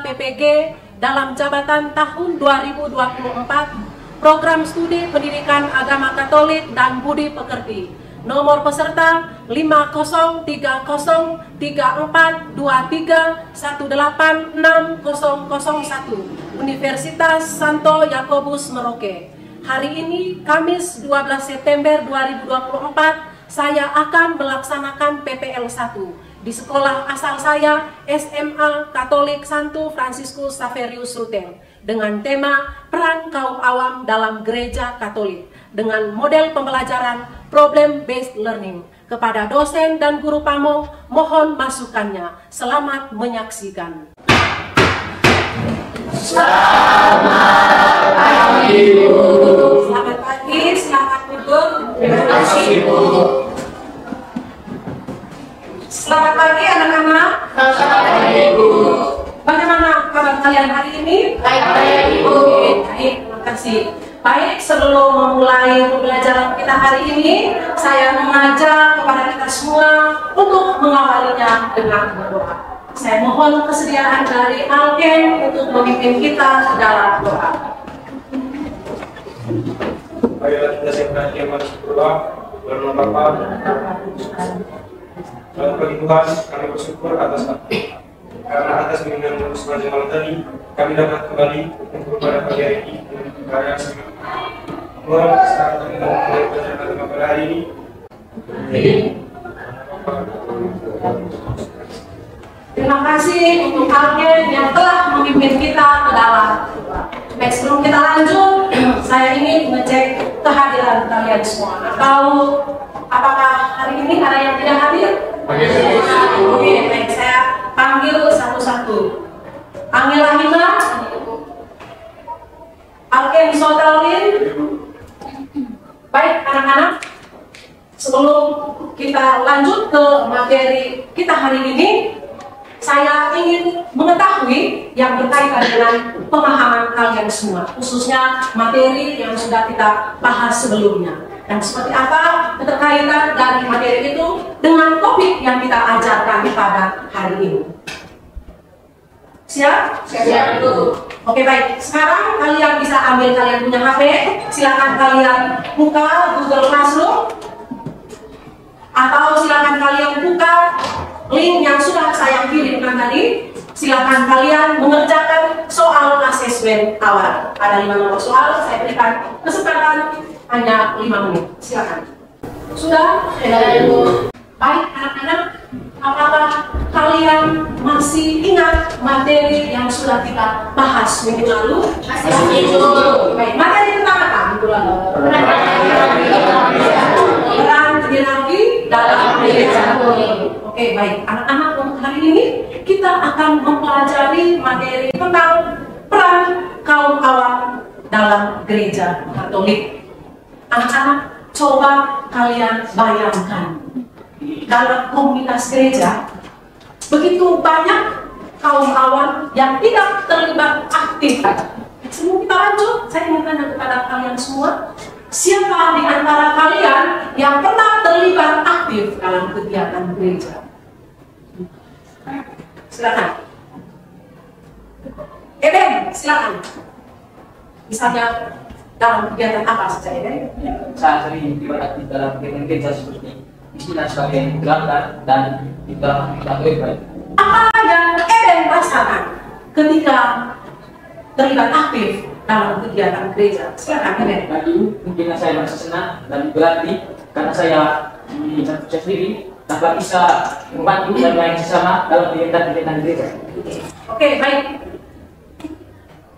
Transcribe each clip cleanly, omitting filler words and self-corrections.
PPG dalam jabatan tahun 2024 Program Studi Pendidikan Agama Katolik dan Budi Pekerti. Nomor peserta 50303423186001 Universitas Santo Yakobus Merauke. Hari ini Kamis 12 September 2024 saya akan melaksanakan PPL 1 di sekolah asal saya SMA Katolik Santo Fransiskus Saverius Ruteng dengan tema peran kaum awam dalam gereja Katolik dengan model pembelajaran problem based learning. Kepada dosen dan guru pamo mohon masukannya. Selamat menyaksikan. Selamat pagi, Bu. Selamat pagi, selamat duduk. Terima kasih, Bu. Selamat pagi anak-anak. Selamat pagi, Bu. Bagaimana kabar kalian hari ini? Baik, Bu. Baik, terima kasih. Baik, sebelum memulai pembelajaran kita hari ini, saya mengajak kepada kita semua untuk mengawalinya dengan berdoa. Saya mohon kesediaan dari Alken untuk memimpin kita dalam doa. Marilah kita siapkan yang berdoa. Dalam nama Bapa dan bagi Tuhan, kami bersyukur atas karena atas bimbingan sepanjang malam tadi kami dapat kembali kepada pagi hari ini dengan karya sangat. Mohon sekarang kami mulai belajar agama pada hari ini. Terima kasih untuk Alken yang telah memimpin kita ke dalam doa. Baik, sebelum kita lanjut, saya ingin mengecek kehadiran kalian semua. Atau apakah hari ini ada yang tidak hadir? Oke, baik, saya panggil satu-satu. Angela Hima, Alken Sotalin. Baik, anak-anak, sebelum kita lanjut ke materi kita hari ini, saya ingin mengetahui yang berkaitan dengan pemahaman kalian semua, khususnya materi yang sudah kita bahas sebelumnya. Dan seperti apa keterkaitan dari materi itu dengan topik yang kita ajarkan pada hari ini. Siap? Siap, Bu. Oke, baik. Sekarang kalian bisa ambil kalian punya HP. Silakan kalian buka Google Classroom. Atau silakan kalian buka link yang sudah saya kirimkan tadi. Silakan kalian mengerjakan soal asesmen awal. Ada 5 nomor soal, saya berikan kesempatan hanya 5 menit. Silakan. Sudah? Bu. Baik, anak-anak, apakah kalian masih ingat materi yang sudah kita bahas minggu lalu? Masih, Bu. Baik, materi tentang apa minggu lalu? Peran hierarki dalam gereja. Oke, baik. Anak-anak, untuk hari ini kita akan mempelajari materi tentang peran kaum awam dalam gereja Katolik. Anak-anak, coba kalian bayangkan dalam komunitas gereja begitu banyak kaum awam yang tidak terlibat aktif. Sebelum kita lanjut, saya ingin tanya kepada kalian semua, siapa di antara kalian yang pernah terlibat aktif dalam kegiatan gereja? Silakan. Eben, silakan. Misalnya dalam kegiatan apa saja, Eben? Saya sering terlibat aktif dalam kegiatan gereja seperti istilah sebagai gerakan dan kita baik. Apa yang Eben rasakan ketika terlibat aktif dalam kegiatan gereja? Silakan, Eben. Bagi mungkin saya merasa senang dan berarti karena saya di satu sendiri dapat bisa membantu dan melayani sesama dalam kegiatan gereja. Oke, baik.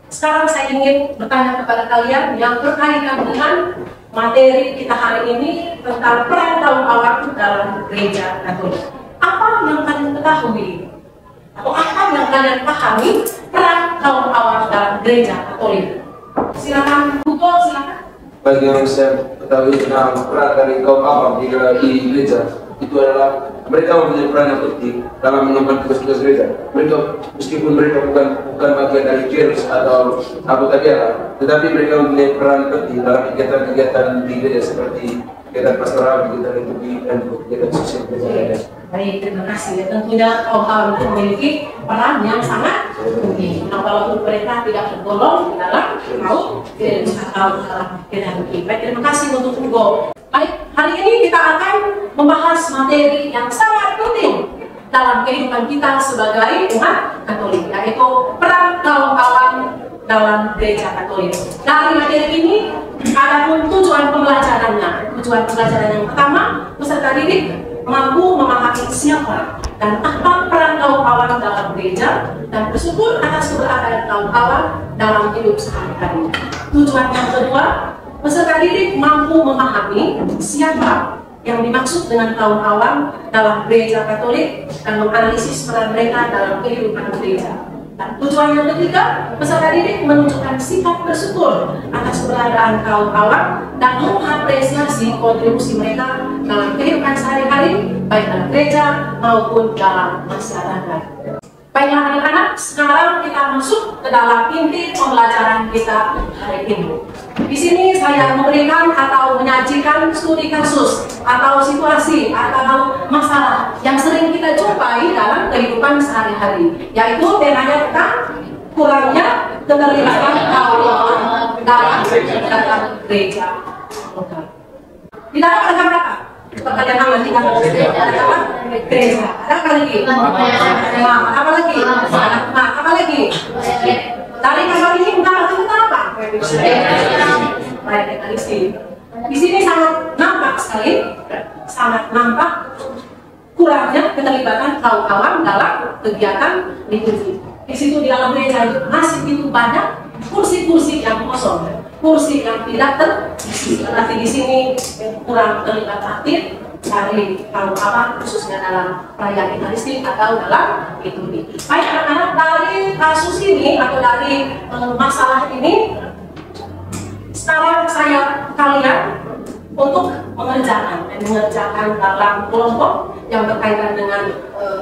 Sekarang saya ingin bertanya kepada kalian yang berkaitan dengan materi kita hari ini tentang peran kaum awam dalam gereja Katolik. Apa yang kalian ketahui? Atau apa yang kalian pahami peran kaum awam dalam gereja Katolik? Silakan, Hugo, silakan. Bagi yang saya ketahui tentang peran dari kaum awam di gereja, itu adalah mereka mempunyai peran yang penting dalam mengemban tugas-tugas gereja. Mereka, meskipun mereka bukan bagian dari church atau anggota biara, tetapi mereka mempunyai peran penting dalam kegiatan-kegiatan di gereja seperti kegiatan pastoral, kegiatan liturgi, dan kegiatan sosial gereja. Baik, terima kasih. Ya, tentunya kaum hawa itu memiliki peran yang sangat penting. Nah, walaupun mereka tidak tergolong di dalam kaum baik, terima kasih untuk Hugo. Baik, hari ini kita akan membahas materi yang sangat penting dalam kehidupan kita sebagai umat Katolik, yaitu peran kaum awam dalam gereja Katolik. Dari materi ini ada pun tujuan pembelajarannya. Tujuan pembelajaran yang pertama, peserta didik mampu memahami siapa dan apa peran kaum awam dalam gereja dan bersyukur atas keberadaan kaum awam dalam hidup sehari-hari. Tujuan yang kedua, peserta didik mampu memahami siapa yang dimaksud dengan kaum awam dalam gereja Katolik dan menganalisis peran mereka dalam kehidupan gereja. Dan tujuan yang ketiga, peserta didik menunjukkan sikap bersyukur atas keberadaan kaum awam dan mengapresiasi kontribusi mereka dalam kehidupan sehari-hari, baik dalam gereja maupun dalam masyarakat. Baiklah anak-anak, sekarang kita masuk ke dalam inti pembelajaran kita hari ini. Di sini saya memberikan atau menyajikan studi kasus atau situasi atau masalah yang sering kita jumpai dalam kehidupan sehari-hari, yaitu temanya tentang kurangnya keterlibatan kaum awam dalam gereja. Di dalam ada berapa? Pertanyaan apa lagi? Gereja. Ada apa lagi? Apa lagi? Apa lagi? Dari kantor ini bukan tentang apa? Baik, dari sini. Di sini sangat nampak sekali, sangat nampak kurangnya keterlibatan kaum awam dalam kegiatan liturgi. Di situ di dalam gereja itu masih begitu banyak kursi-kursi yang kosong, kursi yang tidak terisi. Berarti di sini kurang terlibat aktif dari kaum awam, khususnya dalam perayaan Ekaristi atau dalam liturgi. Baik anak-anak, dari kasus ini atau dari masalah ini, sekarang saya kalian untuk mengerjakan dalam kelompok yang berkaitan dengan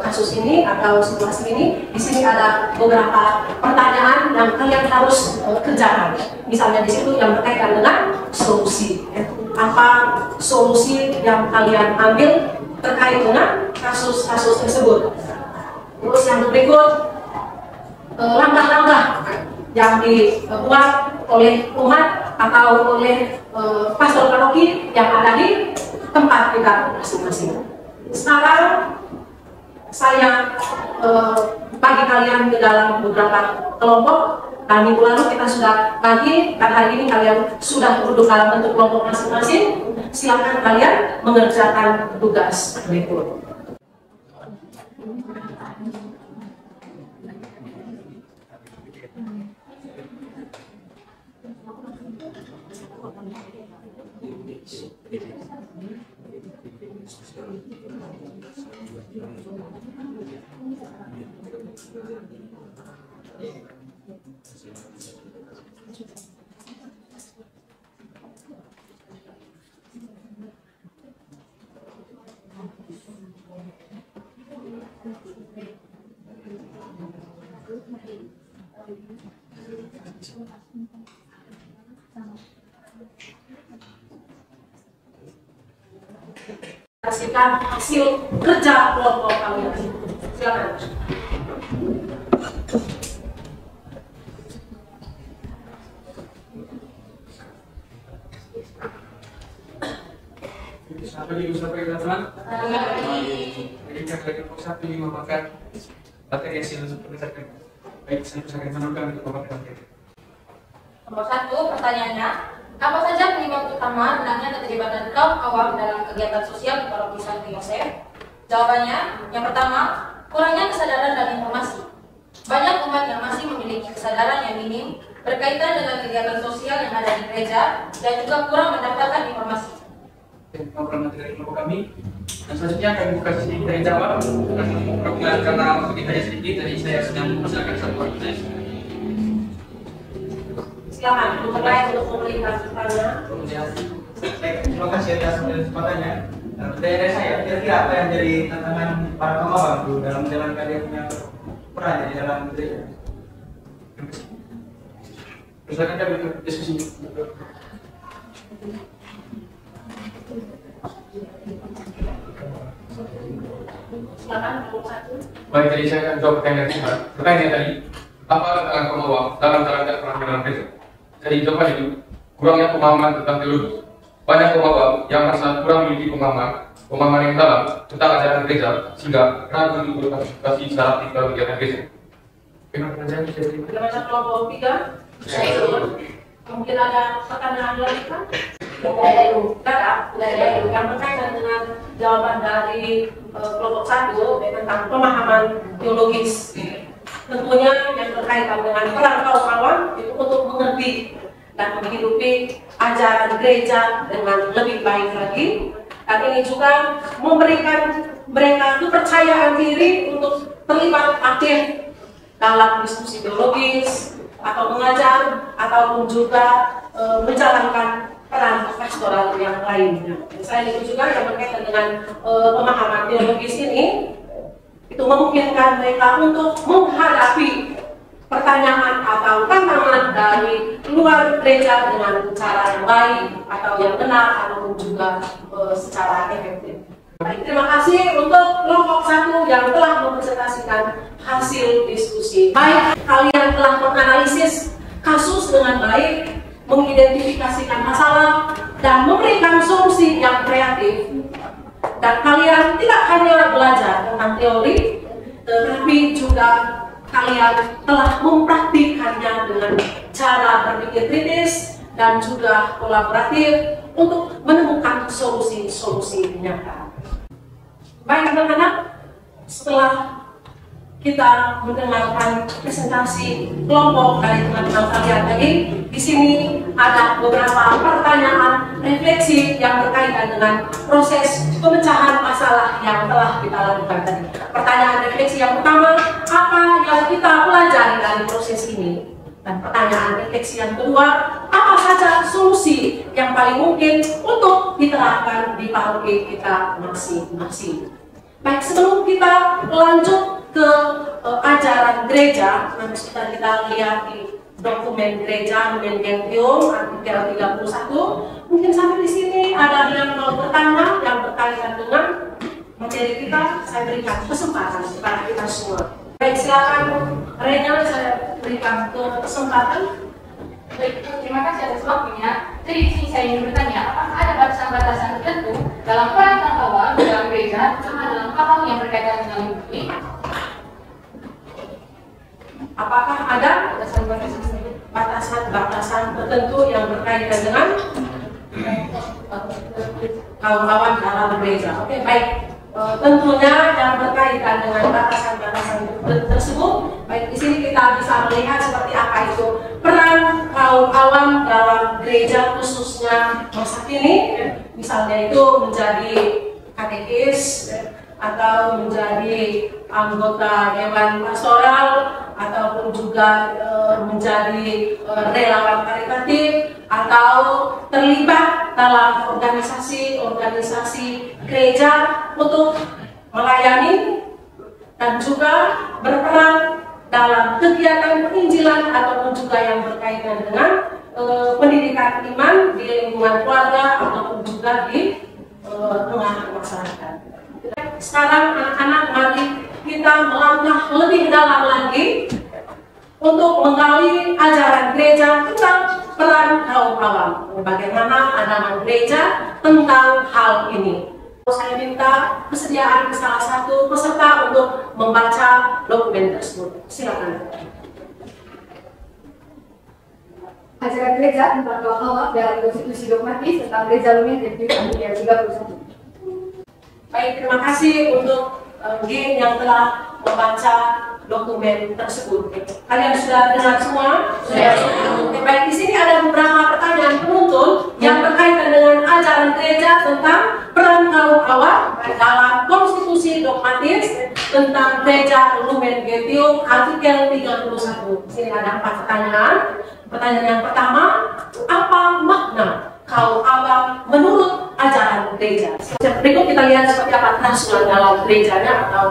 kasus ini atau situasi ini. Di sini ada beberapa pertanyaan yang kalian harus kerjakan. Misalnya di situ yang berkaitan dengan solusi. Apa solusi yang kalian ambil terkait dengan kasus-kasus tersebut? Terus yang berikut, langkah-langkah yang dibuat oleh umat atau oleh pastor paroki yang ada di tempat kita masing-masing. Sekarang saya bagi kalian di dalam beberapa kelompok. Dan minggu lalu kita sudah bagi, dan hari ini kalian sudah duduk dalam bentuk kelompok masing-masing. Silakan kalian mengerjakan tugas berikut. Kasihkan hasil kerja kelompok kalian. Silakan. Apa nih sampai teman-teman? Jadi kita kelompok 1 ini memakan materi hasil berdasarkan. Baik, saya akan menurunkan untuk memakan materi. Nomor 1, pertanyaannya, apa saja penyebab utama rendahnya keterlibatan kaum awam dalam kegiatan sosial di Paroki Santo Yosef? Jawabannya, yang pertama, kurangnya kesadaran dan informasi. Banyak umat yang masih memiliki kesadaran yang minim berkaitan dengan kegiatan sosial yang ada di gereja dan juga kurang mendapatkan informasi. Ngobrol materi kelompok kami. Dan selanjutnya kami buka sesi kita yang jawab. Karena waktu kita sedikit, jadi saya sedang mempersilakan satu pertanyaan. Silakan, untuk lain untuk memberikan pertanyaan. Terima kasih atas kesempatannya. Dari saya, kira-kira apa yang jadi tantangan para kaum awam dalam menjalankan dia punya peran di dalam gereja? Silakan kami diskusi. Silakan nomor 1. Baik, jadi saya akan jawab pertanyaan kedua. Pertanyaan tadi, apa tantangan kaum awam dalam jalankan peran dalam gereja? Jadi jawaban itu kurangnya pemahaman tentang teologi. Banyak kaum awam yang merasa kurang memiliki pemahaman yang dalam tentang ajaran gereja sehingga ragu untuk berpartisipasi secara aktif dalam kegiatan gereja. Kita kelompok 3. Mungkin ada pertanyaan lagi kan? Yang berkaitan dengan jawaban dari kelompok 1 tentang pemahaman teologis. Tentunya yang berkaitan dengan peran kaum awam itu untuk mengerti dan menghidupi ajaran gereja dengan lebih baik lagi. Dan ini juga memberikan mereka kepercayaan diri untuk terlibat aktif dalam diskusi teologis atau mengajar ataupun juga menjalankan peran pastoral yang lainnya. Selain itu juga yang berkaitan dengan pemahaman teologis ini, itu memungkinkan mereka untuk menghadapi pertanyaan atau tantangan dari luar gereja dengan cara yang baik atau yang benar ataupun juga secara efektif. Baik, terima kasih untuk kelompok 1 yang telah mempresentasikan hasil diskusi. Baik, kalian telah menganalisis kasus dengan baik, mengidentifikasikan masalah, dan memberikan solusi yang kreatif. Dan kalian tidak hanya belajar tentang teori, tetapi juga kalian telah mempraktikkannya dengan cara berpikir kritis dan juga kolaboratif untuk menemukan solusi-solusi nyata. Baik anak-anak, setelah kita mendengarkan presentasi kelompok dari teman-teman kalian tadi, di sini ada beberapa pertanyaan refleksi yang berkaitan dengan proses pemecahan masalah yang telah kita lakukan tadi. Pertanyaan refleksi yang pertama, apa yang kita pelajari dari proses ini? Dan pertanyaan refleksi yang kedua, apa saja solusi yang paling mungkin untuk diterapkan di paroki kita masing-masing? Baik, sebelum kita lanjut ke ajaran gereja, nanti sudah kita lihat di dokumen gereja, Lumen Gentium, artikel 31. Mungkin sampai di sini ada yang mau bertanya yang berkaitan dengan materi kita, saya berikan kesempatan kepada kita semua. Baik, silakan Rena, saya berikan kesempatan. Baik, terima kasih atas waktunya. Jadi di sini saya ingin bertanya, apakah ada batasan-batasan tertentu dalam peran kaum awam dalam gereja, terutama dalam hal yang berkaitan dengan liturgi? Apakah ada batasan tertentu yang berkaitan dengan kaum awam dalam gereja? Oke, baik. Tentunya yang berkaitan dengan batasan-batasan tersebut, baik di sini kita bisa melihat seperti apa itu peran kaum awam dalam gereja khususnya masa kini, misalnya itu menjadi katekis atau menjadi anggota dewan pastoral ataupun juga menjadi relawan karitatif atau terlibat dalam organisasi gereja untuk melayani dan juga berperan dalam kegiatan penginjilan ataupun juga yang berkaitan dengan pendidikan iman di lingkungan keluarga ataupun juga di tengah masyarakat. Sekarang anak-anak, mari kita melangkah lebih dalam lagi untuk menggali ajaran gereja tentang peran kaum awam. Bagaimana pandangan gereja tentang hal ini? Saya minta kesediaan salah satu peserta untuk membaca dokumen tersebut. Silakan. Ajaran gereja tentang kaum awam dalam konstitusi dogmatis tentang gereja Lumen Gentium artikel 31. Baik, terima kasih untuk G yang telah membaca dokumen tersebut. Kalian sudah dengar semua? Sudah. Baik, di sini ada beberapa pertanyaan penuntut yang berkaitan dengan ajaran gereja tentang peran kaum awam dalam konstitusi dogmatis tentang gereja Lumen Gentium artikel 31. Di sini ada 4 pertanyaan. Pertanyaan yang pertama, apa makna kaum awam menurut ajaran gereja? Berikut kita lihat seperti apa transfer dalam gerejanya atau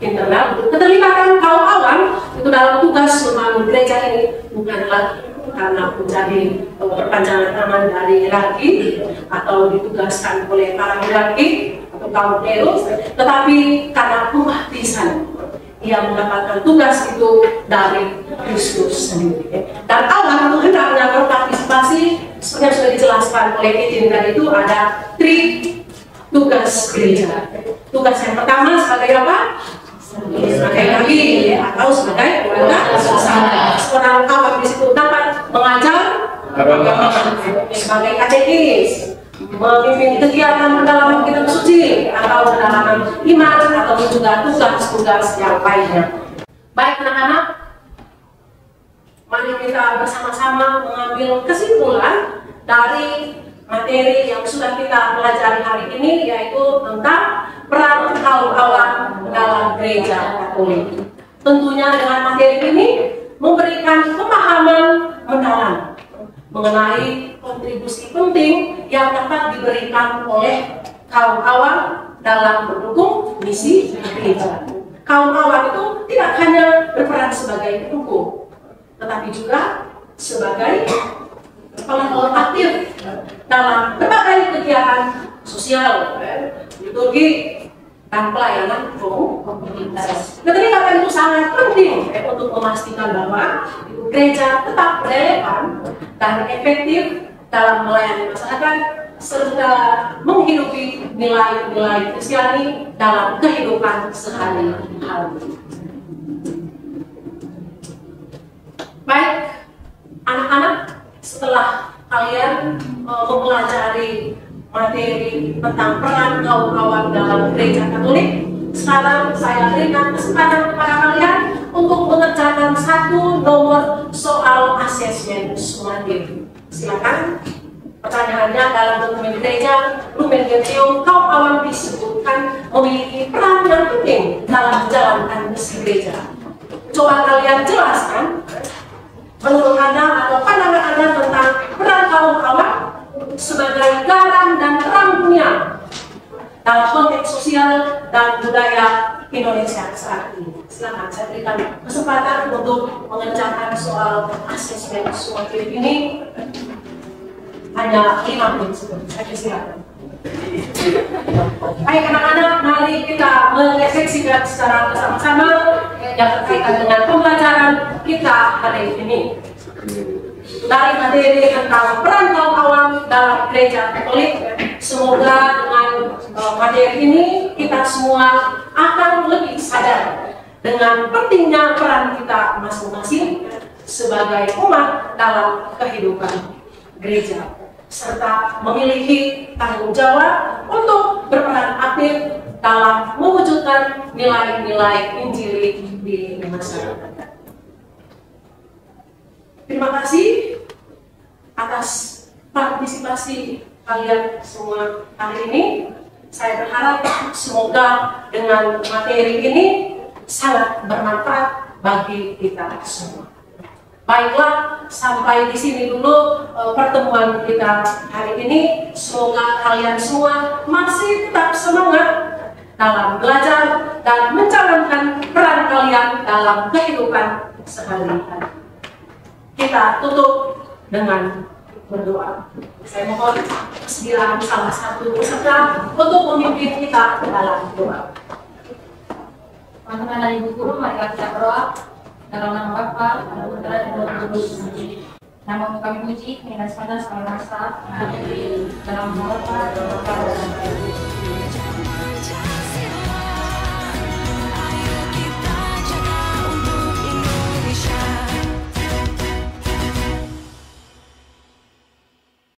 internal. Keterlibatan kaum awam itu dalam tugas membangun gereja ini bukanlah karena menjadi perpanjangan tangan dari hierarki atau ditugaskan oleh para hierarki atau untuk kaum Deus, tetapi karena pembaptisan ia mendapatkan tugas itu dari Kristus sendiri. Dan Allah untuk hendaknya berpartisipasi, seperti yang sudah dijelaskan oleh Etin tadi, itu ada 3 tugas gereja. Tugas yang pertama sebagai apa? Sebagai nabi, atau sebagai seorang awam di situ dapat mengajar, sebagai katekis, memimpin kegiatan pendalaman kitab suci atau pendalaman iman, atau juga tugas-tugas yang lainnya. Baik anak-anak, mari kita bersama-sama mengambil kesimpulan dari materi yang sudah kita pelajari hari ini, yaitu tentang peran kaum awam dalam gereja Katolik. Tentunya dengan materi ini memberikan pemahaman mendalam mengenai kontribusi penting yang dapat diberikan oleh kaum awam dalam mendukung misi gereja. Kaum awam itu tidak hanya berperan sebagai pendukung, tetapi juga sebagai pelaku aktif dalam berbagai kegiatan sosial, liturgi, dan pelayanan komunitas. Keterlibatan itu sangat penting untuk memastikan bahwa gereja tetap relevan dan efektif dalam melayani masyarakat serta menghidupi nilai-nilai Kristiani dalam kehidupan sehari-hari. Baik, anak-anak, setelah kalian mempelajari materi tentang peran kaum awam dalam gereja Katolik, sekarang saya berikan kesempatan kepada kalian untuk mengerjakan 1 nomor soal asesmen sumatif. Silakan. Pertanyaannya, dalam dokumen gereja Lumen Gentium, kaum awam disebutkan memiliki peran yang penting dalam menjalankan misi gereja. Coba kalian jelaskan menurut Anda atau pandangan Anda tentang peran kaum awam sebagai garam dan terang dunia dalam konteks sosial dan budaya Indonesia saat ini. Silakan, saya berikan kesempatan untuk mengerjakan soal asesmen sumatif ini. Hanya 5 menit. Saya silakan. Baik anak-anak, mari kita merefleksikan secara bersama-sama yang terkait dengan pembelajaran kita hari ini. Dari materi tentang peran kaum awam dalam gereja Katolik, semoga dengan materi ini kita semua akan lebih sadar dengan pentingnya peran kita masing-masing sebagai umat dalam kehidupan gereja, serta memiliki tanggung jawab untuk berperan aktif dalam mewujudkan nilai-nilai Injil di masyarakat. Terima kasih atas partisipasi kalian semua hari ini. Saya berharap semoga dengan materi ini sangat bermanfaat bagi kita semua. Baiklah, sampai di sini dulu pertemuan kita hari ini. Semoga kalian semua masih tetap semangat dalam belajar dan menjalankan peran kalian dalam kehidupan sehari-hari. Kita tutup dengan berdoa. Saya mohon kesediaan salah satu peserta untuk memimpin kita dalam doa. Teman-teman dan ibu guru, mari kita berdoa. Dalam nama Bapa, dan Putra, dan Roh Kudus. Namamu kami puji, dengan segala masa. Dalam nama Bapa, dan Putra, dan Roh Kudus.